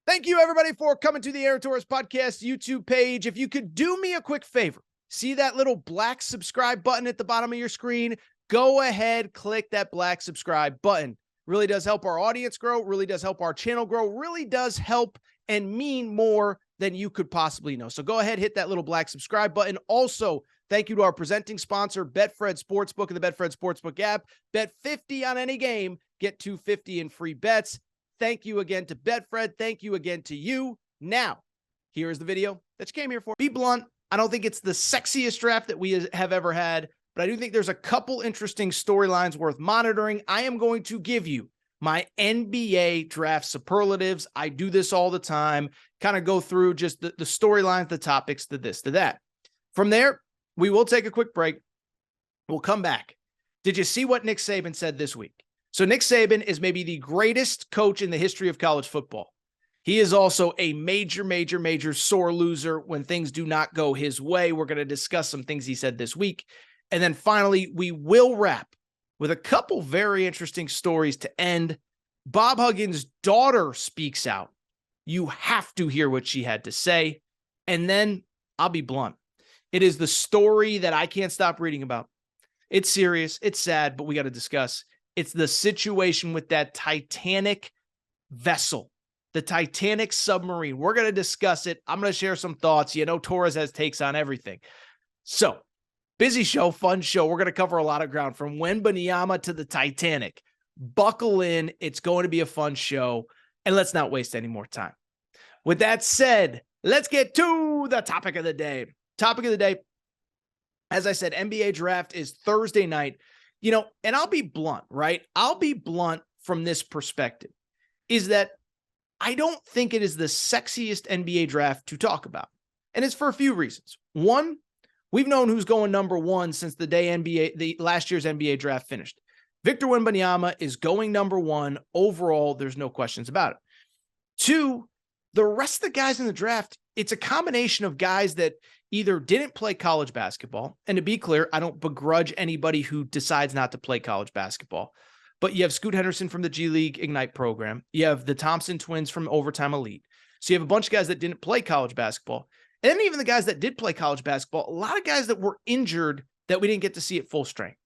Thank you, everybody, for coming to the Aaron Torres Podcast YouTube page. If you could do me a quick favor, see that little black subscribe button at the bottom of your screen? Go ahead, click that black subscribe button. Really does help our audience grow, really does help our channel grow, really does help and mean more than you could possibly know. So go ahead, hit that little black subscribe button. Also, thank you to our presenting sponsor, Betfred Sportsbook and the Betfred Sportsbook app. Bet 50 on any game, get $250 in free bets. Thank you again to Betfred. Thank you again to you. Now, here is the video that you came here for. Be blunt, I don't think it's the sexiest draft that we have ever had, but I do think there's a couple interesting storylines worth monitoring. I am going to give you my NBA draft superlatives. I do this all the time, kind of go through just the storylines, the topics, the this, the that. From there, we will take a quick break. We'll come back. Did you see what Nick Saban said this week? So Nick Saban is maybe the greatest coach in the history of college football. He is also a major sore loser when things do not go his way. We're going to discuss some things he said this week. And then finally, we will wrap with a couple very interesting stories to end. Bob Huggins' daughter speaks out. You have to hear what she had to say. And then I'll be blunt. It is the story that I can't stop reading about. It's serious. It's sad, but we got to discuss. It's the situation with that Titanic vessel, the Titanic submarine. We're going to discuss it. I'm going to share some thoughts. You know, Torres has takes on everything. So, busy show, fun show. We're going to cover a lot of ground from Wembanyama to the Titanic. Buckle in. It's going to be a fun show. And let's not waste any more time. With that said, let's get to the topic of the day. Topic of the day, as I said, NBA draft is Thursday night. You know, and I'll be blunt, right? I'll be blunt from this perspective, is that I don't think it is the sexiest NBA draft to talk about. And it's for a few reasons. One, we've known who's going number one since the day the last year's NBA draft finished. Victor Wembanyama is going number one overall. There's no questions about it. Two, the rest of the guys in the draft, it's a combination of guys that either didn't play college basketball. And to be clear, I don't begrudge anybody who decides not to play college basketball. But you have Scoot Henderson from the G League Ignite program. You have the Thompson twins from Overtime Elite. So you have a bunch of guys that didn't play college basketball. And then even the guys that did play college basketball, a lot of guys that were injured that we didn't get to see at full strength.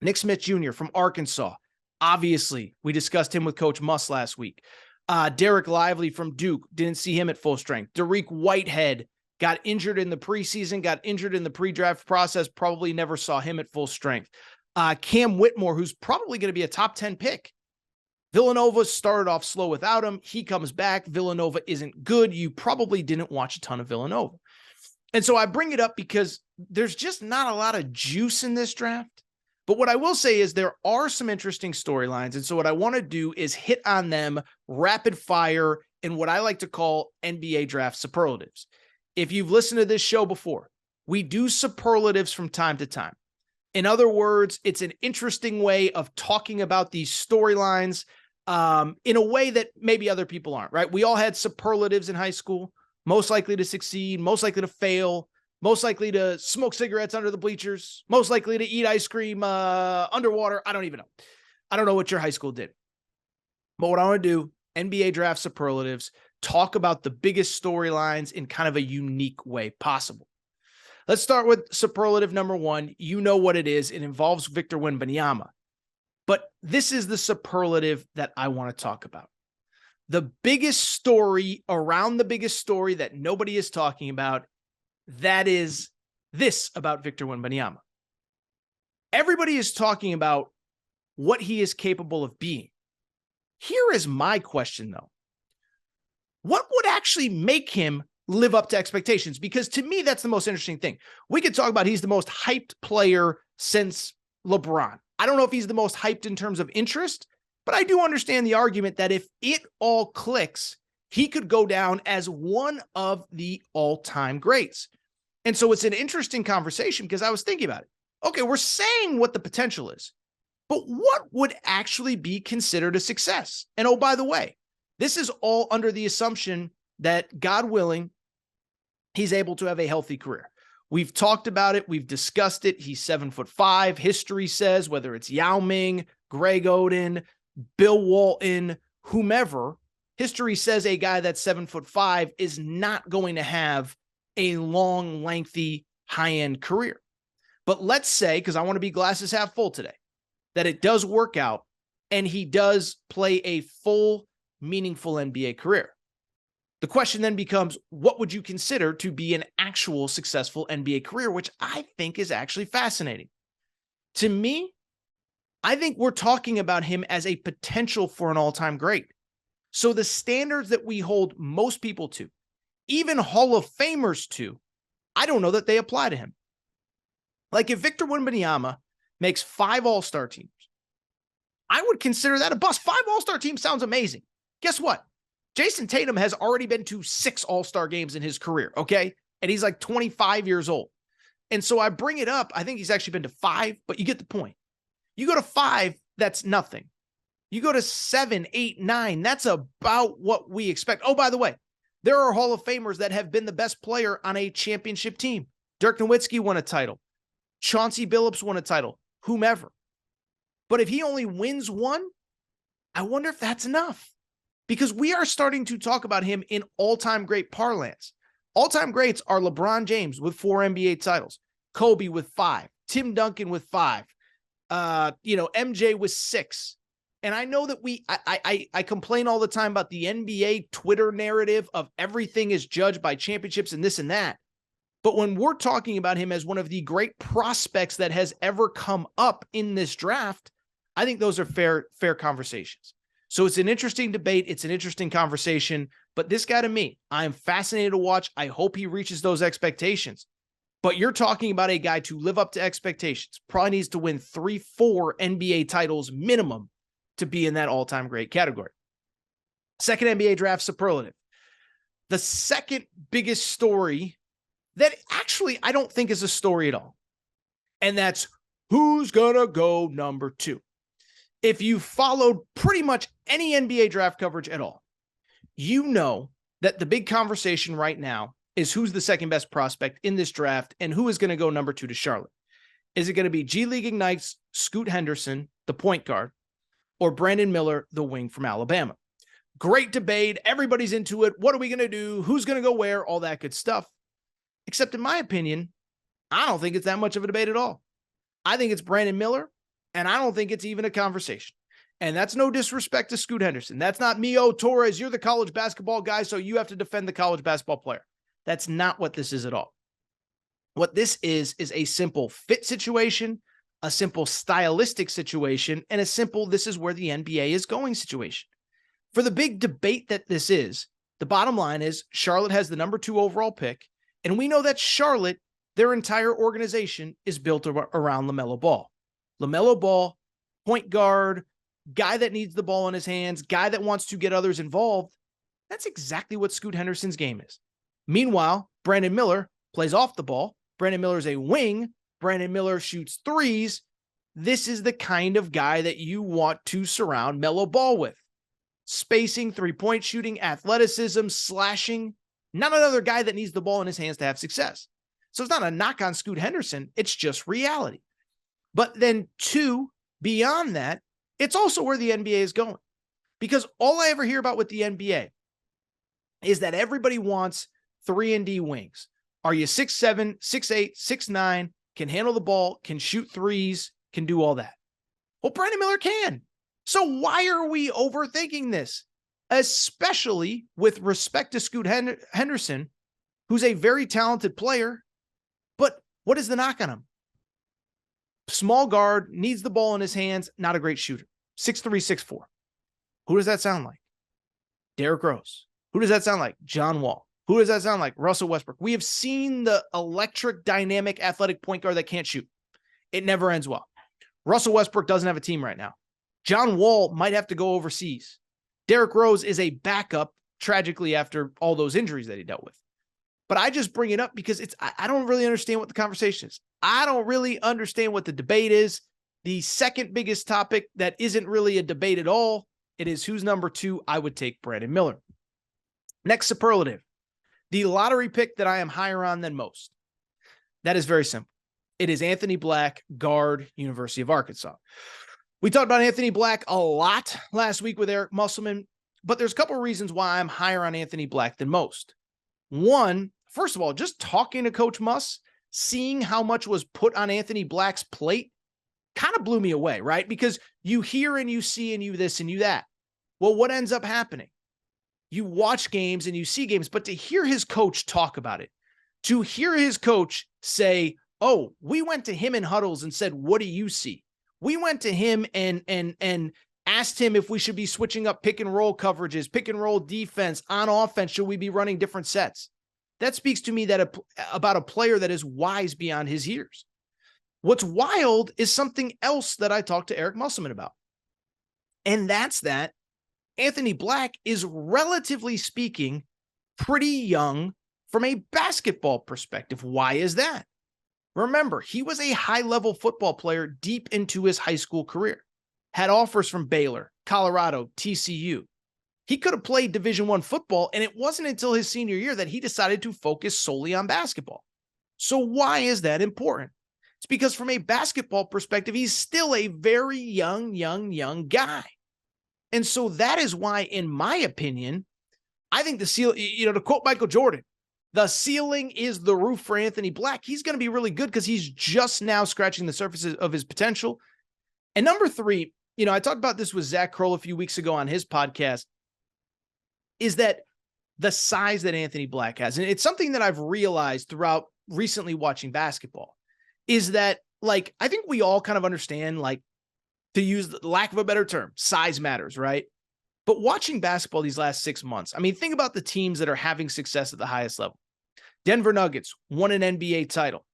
Nick Smith Jr. from Arkansas. Obviously, we discussed him with Coach Muss last week. Derek Lively from Duke. Didn't see him at full strength. Dariq Whitehead got injured in the preseason, got injured in the pre-draft process, probably never saw him at full strength. Cam Whitmore, who's probably going to be a top 10 pick. Villanova started off slow without him. He comes back. Villanova isn't good. You probably didn't watch a ton of Villanova. And so I bring it up because there's just not a lot of juice in this draft. But what I will say is there are some interesting storylines. And so what I want to do is hit on them rapid fire in what I like to call NBA draft superlatives. If you've listened to this show before, we do superlatives from time to time. In other words, it's an interesting way of talking about these storylines in a way that maybe other people aren't, right? We all had superlatives in high school, most likely to succeed, most likely to fail, most likely to smoke cigarettes under the bleachers, most likely to eat ice cream underwater. I don't even know. I don't know what your high school did. But what I want to do, NBA draft superlatives, talk about the biggest storylines in kind of a unique way possible. Let's start with superlative number one. You know what it is. It involves Victor Wembanyama. But this is the superlative that I want to talk about. The biggest story around the biggest story that nobody is talking about, that is this about Victor Wembanyama. Everybody is talking about what he is capable of being. Here is my question, though. What would actually make him live up to expectations? Because to me, that's the most interesting thing. We could talk about he's the most hyped player since LeBron. I don't know if he's the most hyped in terms of interest, but I do understand the argument that if it all clicks, he could go down as one of the all-time greats. And so it's an interesting conversation because I was thinking about it. Okay, we're saying what the potential is, but what would actually be considered a success? And oh, by the way, this is all under the assumption that, God willing, he's able to have a healthy career. We've talked about it. We've discussed it. He's 7'5". History says whether it's Yao Ming, Greg Oden, Bill Walton, whomever, history says a guy that's 7'5" is not going to have a long, lengthy, high-end career. But let's say, because I want to be glasses half full today, that it does work out and he does play a full, meaningful NBA career. The question then becomes, what would you consider to be an actual successful NBA career, which I think is actually fascinating. To me, I think we're talking about him as a potential for an all-time great. So the standards that we hold most people to, even Hall of Famers to, I don't know that they apply to him. Like if Victor Wembanyama makes 5 All-Star teams, I would consider that a bust. 5 All-Star teams sounds amazing. Guess what? Jason Tatum has already been to 6 All-Star games in his career, okay? And he's like 25 years old. And so I bring it up. I think he's actually been to 5, but you get the point. You go to 5, that's nothing. You go to 7, 8, 9, that's about what we expect. Oh, by the way, there are Hall of Famers that have been the best player on a championship team. Dirk Nowitzki won a title. Chauncey Billups won a title. Whomever. But if he only wins 1, I wonder if that's enough. Because we are starting to talk about him in all-time great parlance. All-time greats are LeBron James with 4 NBA titles, Kobe with 5, Tim Duncan with 5, MJ with 6. And I know that I complain all the time about the NBA Twitter narrative of everything is judged by championships and this and that. But when we're talking about him as one of the great prospects that has ever come up in this draft, I think those are fair conversations. So it's an interesting debate. It's an interesting conversation. But this guy, to me, I'm fascinated to watch. I hope he reaches those expectations. But you're talking about a guy to live up to expectations. Probably needs to win 3-4 NBA titles minimum to be in that all-time great category. Second NBA draft superlative. The second biggest story that actually I don't think is a story at all. And that's who's going to go number 2. If you followed pretty much any NBA draft coverage at all, you know that the big conversation right now is who's the second best prospect in this draft and who is going to go number 2 to Charlotte. Is it going to be G League Ignite's Scoot Henderson, the point guard, or Brandon Miller, the wing from Alabama? Great debate. Everybody's into it. What are we going to do? Who's going to go where? All that good stuff. Except in my opinion, I don't think it's that much of a debate at all. I think it's Brandon Miller. And I don't think it's even a conversation. And that's no disrespect to Scoot Henderson. That's not me, oh, Torres, you're the college basketball guy, so you have to defend the college basketball player. That's not what this is at all. What this is a simple fit situation, a simple stylistic situation, and a simple this is where the NBA is going situation. For the big debate that this is, the bottom line is Charlotte has the number 2 overall pick, and we know that Charlotte, their entire organization, is built around LaMelo Ball. LaMelo Ball, point guard, guy that needs the ball in his hands, guy that wants to get others involved. That's exactly what Scoot Henderson's game is. Meanwhile, Brandon Miller plays off the ball. Brandon Miller is a wing. Brandon Miller shoots threes. This is the kind of guy that you want to surround Melo Ball with. Spacing, three-point shooting, athleticism, slashing. Not another guy that needs the ball in his hands to have success. So it's not a knock on Scoot Henderson. It's just reality. But then 2, beyond that, it's also where the NBA is going. Because all I ever hear about with the NBA is that everybody wants 3-and-D wings. Are you 6'7", 6'8", 6'9", can handle the ball, can shoot threes, can do all that? Well, Brandon Miller can. So why are we overthinking this? Especially with respect to Scoot Henderson, who's a very talented player. But what is the knock on him? Small guard, needs the ball in his hands, not a great shooter. 6'3", 6'4". Who does that sound like? Derrick Rose. Who does that sound like? John Wall. Who does that sound like? Russell Westbrook. We have seen the electric, dynamic, athletic point guard that can't shoot. It never ends well. Russell Westbrook doesn't have a team right now. John Wall might have to go overseas. Derrick Rose is a backup, tragically, after all those injuries that he dealt with. But I just bring it up because I don't really understand what the conversation is. I don't really understand what the debate is. The second biggest topic that isn't really a debate at all, it is who's number 2. I would take Brandon Miller. Next superlative, the lottery pick that I am higher on than most. That is very simple. It is Anthony Black, guard, University of Arkansas. We talked about Anthony Black a lot last week with Eric Musselman. but there's a couple of reasons why I'm higher on Anthony Black than most. One, first of all, just talking to Coach Muss, seeing how much was put on Anthony Black's plate kind of blew me away, right? Because you hear and you see and you this and you that. Well, what ends up happening? You watch games and you see games, but to hear his coach talk about it, to hear his coach say, oh, we went to him in huddles and said, what do you see? We went to him and asked him if we should be switching up pick and roll coverages, pick and roll defense, on offense, should we be running different sets? That speaks to me that about a player that is wise beyond his years. What's wild is something else that I talked to Eric Musselman about. And that's that Anthony Black is, relatively speaking, pretty young from a basketball perspective. Why is that? Remember, he was a high-level football player deep into his high school career. Had offers from Baylor, Colorado, TCU. He could have played Division I football, and it wasn't until his senior year that he decided to focus solely on basketball. So why is that important? It's because from a basketball perspective, he's still a very young guy. And so that is why, in my opinion, I think the ceiling, to quote Michael Jordan, the ceiling is the roof for Anthony Black. He's going to be really good because he's just now scratching the surface of his potential. And number three, I talked about this with Zach Kroll a few weeks ago on his podcast, is that the size that Anthony Black has, and it's something that I've realized throughout recently watching basketball, is that, I think we all kind of understand, to use the lack of a better term, size matters, right? But watching basketball these last 6 months, think about the teams that are having success at the highest level. Denver Nuggets won an NBA title.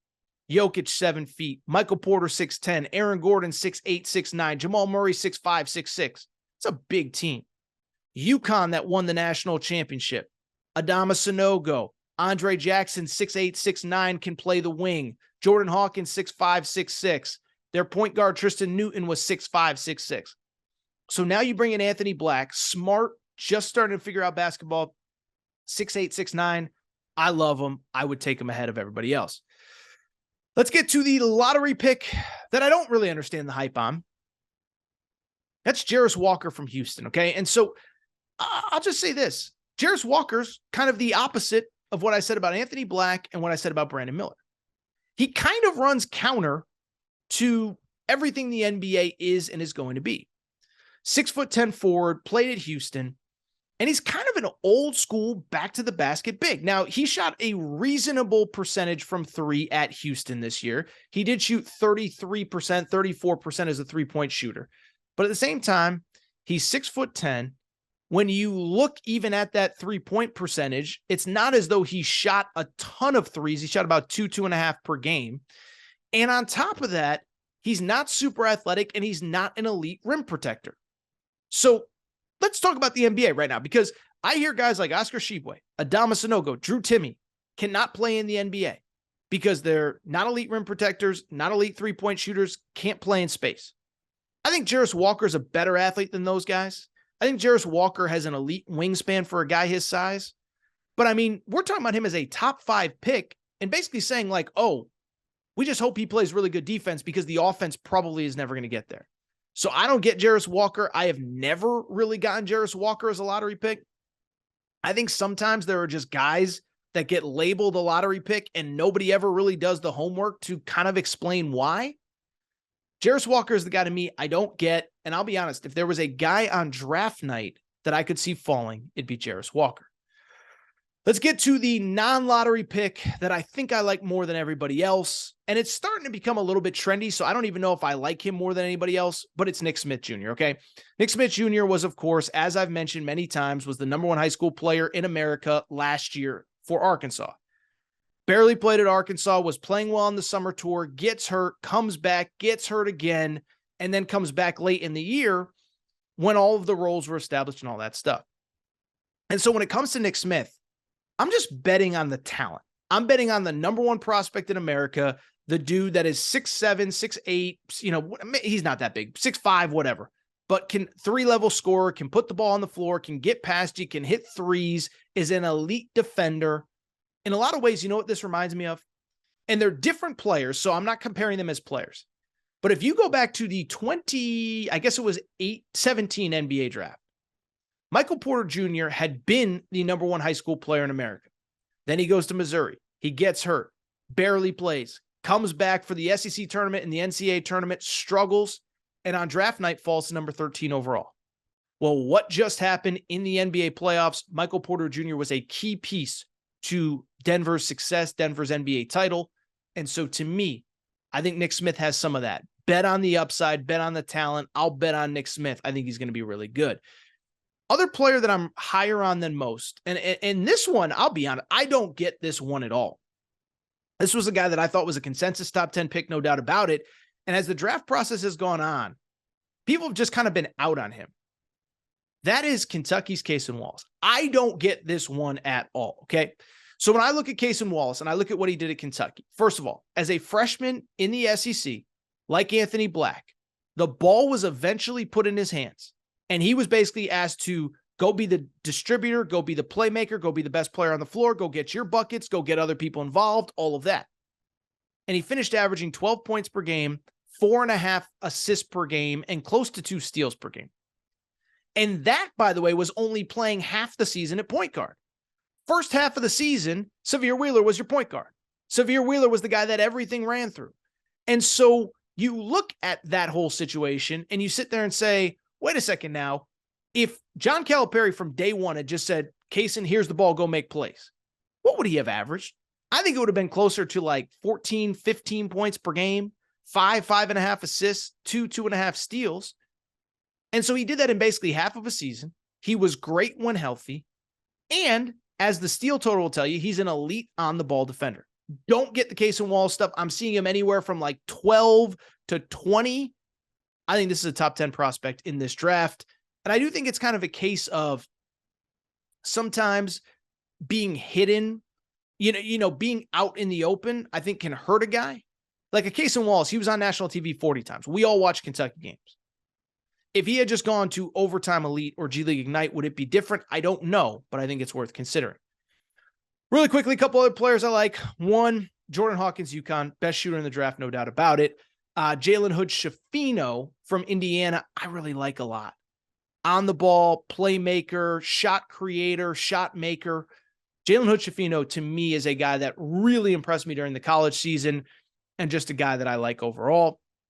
Jokic, 7 feet. Michael Porter, 6'10". Aaron Gordon, 6'8", 6'9". Jamal Murray, 6'5", 6'6". It's a big team. UConn that won the national championship. Adama Sanogo, Andre Jackson, 6'8", 6'9", can play the wing. Jordan Hawkins, 6'5", 6'6". Their point guard, Tristan Newton, was 6'5", 6'6". So now you bring in Anthony Black, smart, just starting to figure out basketball, 6'8", 6'9". I love him. I would take him ahead of everybody else. Let's get to the lottery pick that I don't really understand the hype on. That's Jairus Walker from Houston, okay? And so I'll just say this. Jairus Walker's kind of the opposite of what I said about Anthony Black and what I said about Brandon Miller. He kind of runs counter to everything the NBA is and is going to be. 6'10" forward, played at Houston, and he's kind of an old school back to the basket big. Now, he shot a reasonable percentage from three at Houston this year. He did shoot 33%, 34% as a three-point shooter. But at the same time, he's 6'10". When you look even at that three-point percentage, it's not as though he shot a ton of threes. He shot about 2.5 per game. And on top of that, he's not super athletic and he's not an elite rim protector. So let's talk about the NBA right now, because I hear guys like Oscar Tshiebwe, Adama Sanogo, Drew Timme cannot play in the NBA because they're not elite rim protectors, not elite three-point shooters, can't play in space. I think Jairus Walker is a better athlete than those guys. I think Jairus Walker has an elite wingspan for a guy his size. But we're talking about him as a top 5 pick and basically saying we just hope he plays really good defense because the offense probably is never going to get there. So I don't get Jairus Walker. I have never really gotten Jairus Walker as a lottery pick. I think sometimes there are just guys that get labeled a lottery pick and nobody ever really does the homework to kind of explain why. Jairus Walker is the guy to me I don't get. And I'll be honest, if there was a guy on draft night that I could see falling, it'd be Jairus Walker. Let's get to the non-lottery pick that I think I like more than everybody else. And it's starting to become a little bit trendy, so I don't even know if I like him more than anybody else, but it's Nick Smith Jr., okay? Nick Smith Jr. was, of course, as I've mentioned many times, was the number 1 high school player in America last year for Arkansas. Barely played at Arkansas, was playing well on the summer tour, gets hurt, comes back, gets hurt again, and then comes back late in the year when all of the roles were established and all that stuff. And so when it comes to Nick Smith, I'm just betting on the talent. I'm betting on the number 1 prospect in America, the dude that is 6'7", 6'8", he's not that big, 6'5", whatever, but can 3-level scorer, can put the ball on the floor, can get past you, can hit threes, is an elite defender. In a lot of ways, you know what this reminds me of? And they're different players, so I'm not comparing them as players. But if you go back to the 17 NBA draft, Michael Porter Jr. had been the number one high school player in America. Then he goes to Missouri. He gets hurt, barely plays, comes back for the SEC tournament and the NCAA tournament, struggles, and on draft night falls to number 13 overall. Well, what just happened in the NBA playoffs? Michael Porter Jr. was a key piece to Denver's success, Denver's NBA title. And so to me, I think Nick Smith has some of that. Bet on the upside, bet on the talent. I'll bet on Nick Smith. I think he's going to be really good. Other player that I'm higher on than most, and this one, I'll be honest, I don't get this one at all. This was a guy that I thought was a consensus top 10 pick, no doubt about it. And as the draft process has gone on, people have just kind of been out on him. That is Kentucky's Cason Wallace. I don't get this one at all, okay? So when I look at Cason Wallace and I look at what he did at Kentucky, first of all, as a freshman in the SEC, like Anthony Black, the ball was eventually put in his hands. And he was basically asked to go be the distributor, go be the playmaker, go be the best player on the floor, go get your buckets, go get other people involved, all of that. And he finished averaging 12 points per game, 4.5 assists per game, and close to 2 steals per game. And that, by the way, was only playing half the season at point guard. First half of the season, Sahvir Wheeler was your point guard. Sahvir Wheeler was the guy that everything ran through. And so you look at that whole situation and you sit there and say, wait a second now, if John Calipari from day one had just said, Cason, here's the ball, go make plays, what would he have averaged? I think it would have been closer to like 14, 15 points per game, 5.5 assists, 2.5 steals. And so he did that in basically half of a season. He was great when healthy. And as the steal total will tell you, he's an elite on the ball defender. Don't get the Cason Wallace stuff. I'm seeing him anywhere from like 12 to 20. I think this is a top 10 prospect in this draft. And I do think it's kind of a case of sometimes being hidden, being out in the open, I think can hurt a guy. Like a Cason Wallace, he was on national TV 40 times. We all watch Kentucky games. If he had just gone to Overtime Elite or G League Ignite, would it be different? I don't know, but I think it's worth considering. Really quickly, a couple other players I like. One, Jordan Hawkins, UConn, best shooter in the draft, no doubt about it. Jalen Hood-Schifino from Indiana, I really like a lot. On the ball, playmaker, shot creator, shot maker. Jalen Hood-Schifino, to me, is a guy that really impressed me during the college season and just a guy that I like overall.